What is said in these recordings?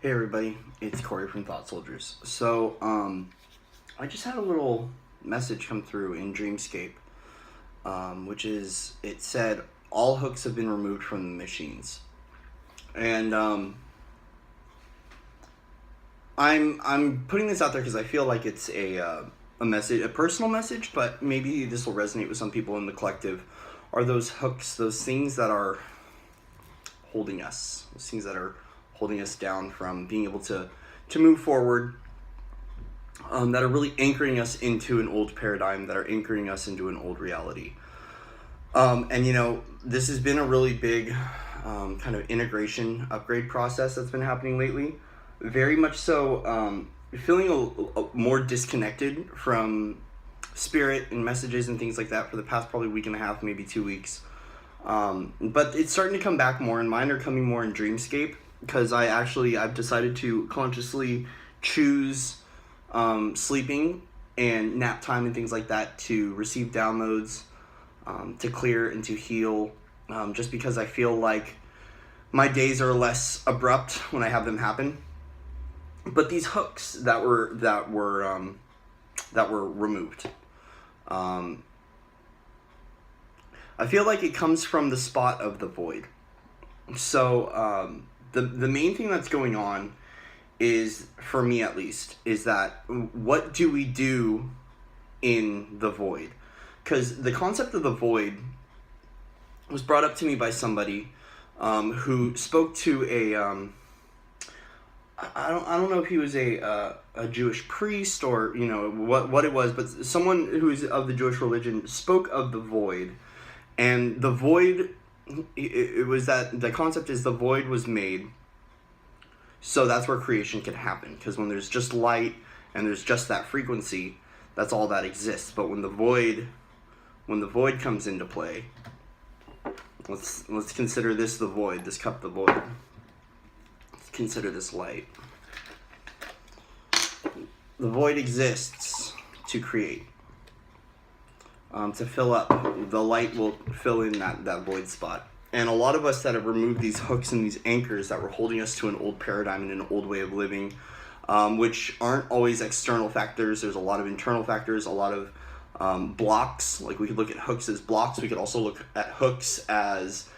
Hey everybody, it's Corey from Thought Soldiers. So, I just had a little message come through in Dreamscape, it said, all hooks have been removed from the machines. And, I'm putting this out there because I feel like it's a message, a personal message, but maybe this will resonate with some people in the collective. Are those hooks, those things that are holding us, those things that are holding us down from being able to move forward, that are really anchoring us into an old paradigm, that are anchoring us into an old reality. This has been a really big kind of integration upgrade process that's been happening lately. Very much so, feeling a more disconnected from spirit and messages and things like that for the past probably week and a half, maybe 2 weeks. But it's starting to come back more, and mine are coming more in Dreamscape, because I've decided to consciously choose sleeping and nap time and things like that to receive downloads, to clear and to heal, just because I feel like my days are less abrupt when I have them happen. But these hooks that were removed, I feel like it comes from the spot of the void. So the main thing that's going on is, for me at least, is that what do we do in the void? Because the concept of the void was brought up to me by somebody who spoke to a I don't know if he was a Jewish priest or what it was, but someone who is of the Jewish religion spoke of the void, and the void, it was that the concept is the void was made so that's where creation can happen, because when there's just light and there's just that frequency, that's all that exists. But when the void comes into play, let's consider this the void, this cup the void. Let's consider this light. The void exists to create, to fill up. The light will fill in that void spot. And a lot of us that have removed these hooks and these anchors that were holding us to an old paradigm and an old way of living, which aren't always external factors. There's a lot of internal factors, a lot of blocks. Like, we could look at hooks as blocks. We could also look at hooks as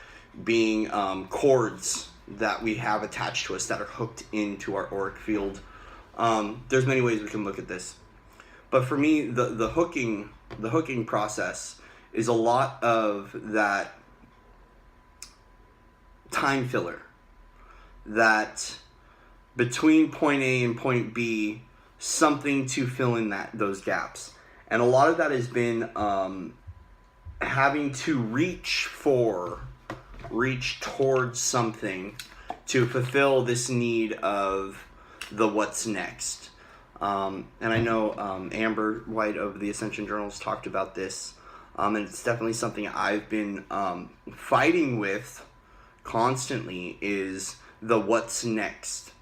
being cords that we have attached to us that are hooked into our auric field. There's many ways we can look at this. But for me, the hooking process is a lot of that time filler, that between point A and point B, something to fill in those gaps. And a lot of that has been having to reach towards something to fulfill this need of the what's next. And I know Amber White of the Ascension Journals talked about this, and it's definitely something I've been fighting with constantly, is the what's next.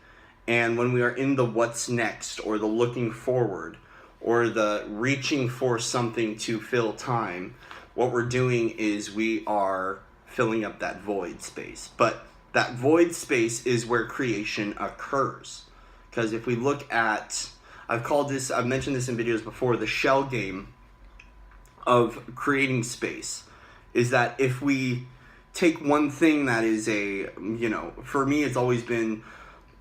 And when we are in the what's next, or the looking forward, or the reaching for something to fill time, what we're doing is we are filling up that void space. But that void space is where creation occurs. Because if we look at, I've mentioned this in videos before, the shell game of creating space is that if we take one thing that is for me, it's always been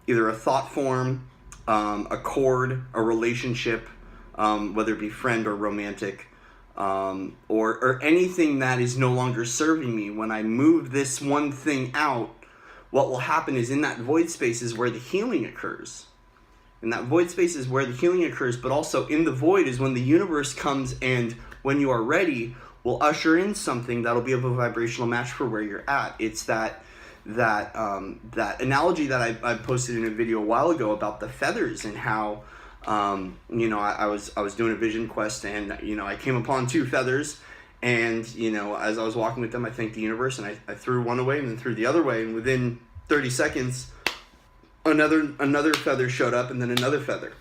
either a thought form, a chord, a relationship, whether it be friend or romantic, or anything that is no longer serving me. When I move this one thing out, what will happen is, in that void space is where the healing occurs. In that void space is where the healing occurs, but also in the void is when the universe comes, and when you are ready, will usher in something that'll be of a vibrational match for where you're at. It's that analogy that I posted in a video a while ago about the feathers, and how I was doing a vision quest, and I came upon 2 feathers, and as I was walking with them, I thanked the universe, and I threw one away and then threw the other way, and within 30 seconds another feather showed up, and then another feather.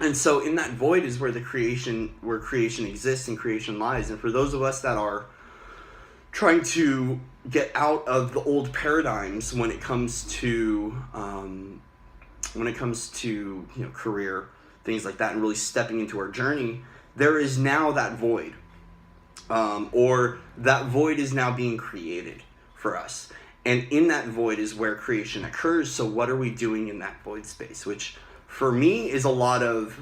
And so in that void is where creation exists and creation lies. And for those of us that are trying to get out of the old paradigms when it comes to when it comes to career, things like that, and really stepping into our journey, there is now that void, or that void is now being created for us. And in that void is where creation occurs. So what are we doing in that void space? Which for me is a lot of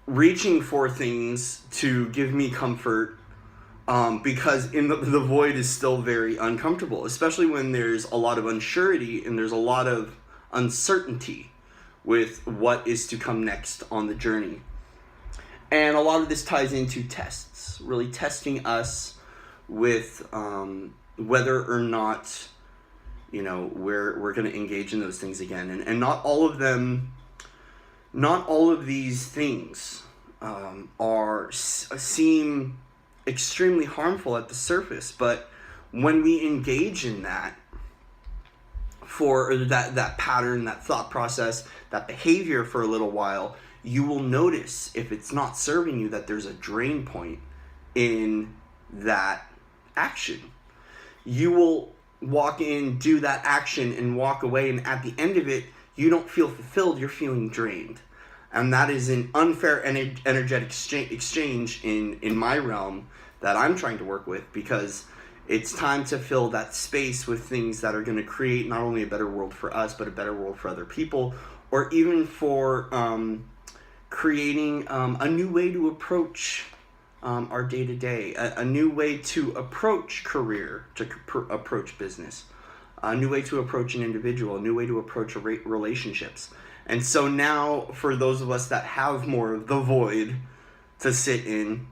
reaching for things to give me comfort, because in the void is still very uncomfortable, especially when there's a lot of unsurety and there's a lot of uncertainty with what is to come next on the journey. And a lot of this ties into tests, really testing us with whether or not we're going to engage in those things again. And not all of these things seem extremely harmful at the surface, but when we engage in that for that pattern, that thought process, that behavior for a little while, you will notice, if it's not serving you, that there's a drain point in that action. You will walk in, do that action, and walk away, and at the end of it, you don't feel fulfilled, you're feeling drained. And that is an unfair energetic exchange in my realm that I'm trying to work with, because it's time to fill that space with things that are going to create not only a better world for us, but a better world for other people, or even for creating a new way to approach our day-to-day, a new way to approach career, to approach business, a new way to approach an individual, a new way to approach relationships. And so now, for those of us that have more of the void to sit in,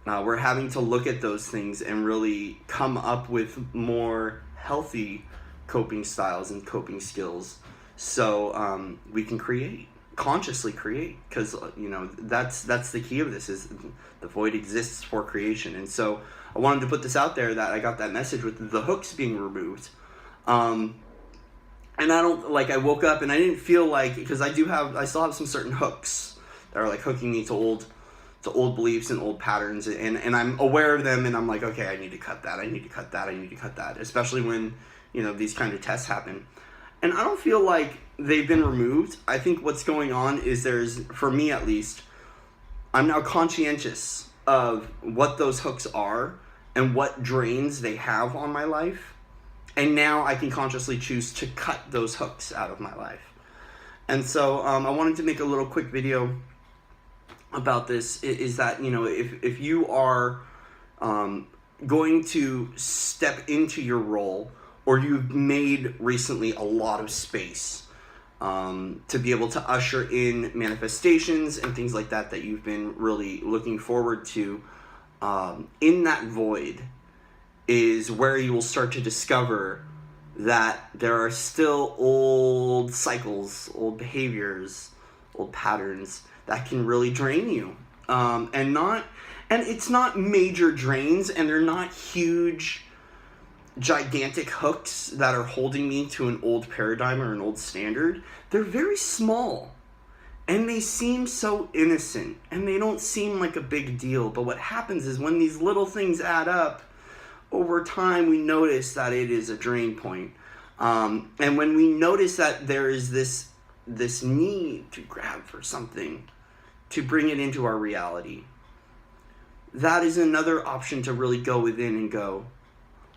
we're having to look at those things and really come up with more healthy coping styles and coping skills, so we can consciously create, because that's the key of this, is the void exists for creation. And so I wanted to put this out there, that I got that message with the hooks being removed. And I woke up and I didn't feel like, because I still have some certain hooks that are like hooking me to old beliefs and old patterns, and I'm aware of them, and I'm like, okay, I need to cut that, especially when, these kind of tests happen. And I don't feel like they've been removed. I think what's going on is for me at least, I'm now conscientious of what those hooks are and what drains they have on my life. And now I can consciously choose to cut those hooks out of my life. And so I wanted to make a little quick video about this, is that, if you are going to step into your role, or you've made recently a lot of space to be able to usher in manifestations and things like that you've been really looking forward to, in that void is where you will start to discover that there are still old cycles, old behaviors, old patterns that can really drain you. And it's not major drains, and they're not huge, gigantic hooks that are holding me to an old paradigm or an old standard. They're very small, and they seem so innocent, and they don't seem like a big deal. But what happens is, when these little things add up, over time we notice that it is a drain point. And when we notice that there is this need to grab for something, to bring it into our reality, that is another option to really go within and go,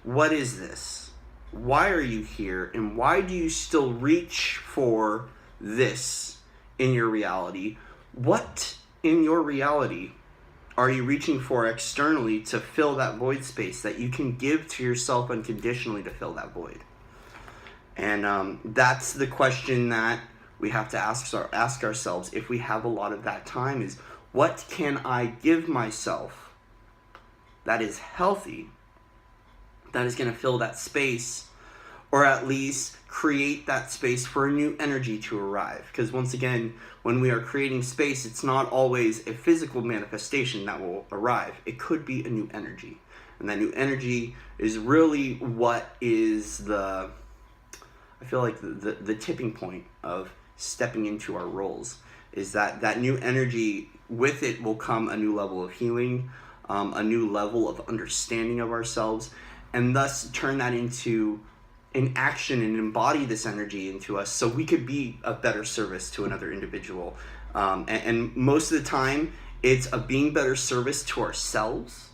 what is this? Why are you here? And why do you still reach for this in your reality? What in your reality are you reaching for externally to fill that void space that you can give to yourself unconditionally to fill that void? And that's the question that we have to ask ourselves if we have a lot of that time, is what can I give myself that is healthy, that is going to fill that space, or at least create that space for a new energy to arrive. Because once again, when we are creating space, it's not always a physical manifestation that will arrive. It could be a new energy. And that new energy is really what is I feel like the tipping point of stepping into our roles, is that new energy, with it will come a new level of healing, a new level of understanding of ourselves, and thus turn that into in action and embody this energy into us so we could be a better service to another individual. And most of the time, it's a being better service to ourselves.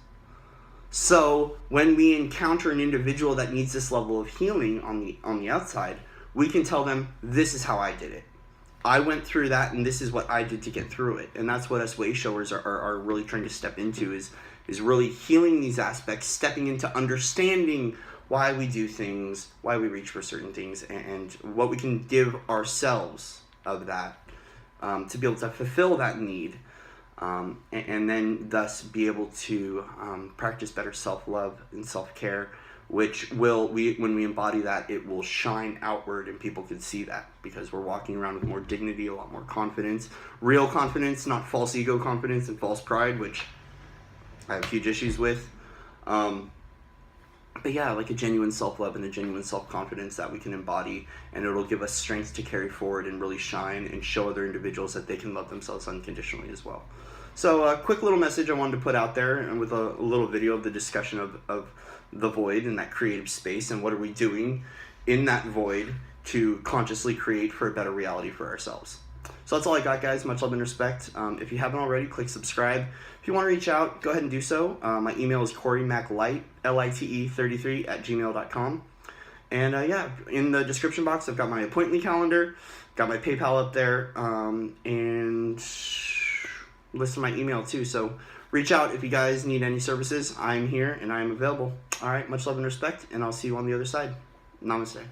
So when we encounter an individual that needs this level of healing on the outside, we can tell them, this is how I did it. I went through that, and this is what I did to get through it. And that's what us way showers are really trying to step into, is really healing these aspects, stepping into understanding why we do things, why we reach for certain things, and what we can give ourselves of that to be able to fulfill that need, and then thus be able to practice better self-love and self-care, which when we embody that, it will shine outward and people can see that, because we're walking around with more dignity, a lot more confidence, real confidence, not false ego confidence and false pride, which I have huge issues with. But yeah, like a genuine self-love and a genuine self-confidence that we can embody, and it'll give us strength to carry forward and really shine and show other individuals that they can love themselves unconditionally as well. So a quick little message I wanted to put out there, and with a little video of the discussion of the void and that creative space, and what are we doing in that void to consciously create for a better reality for ourselves. So that's all I got, guys. Much love and respect. If you haven't already, click subscribe. If you want to reach out, go ahead and do so. My email is CoreyMacLite, LITE33 @gmail.com. And yeah, in the description box, I've got my appointment calendar, got my PayPal up there, and list my email too. So reach out if you guys need any services. I'm here and I am available. All right, much love and respect, and I'll see you on the other side. Namaste.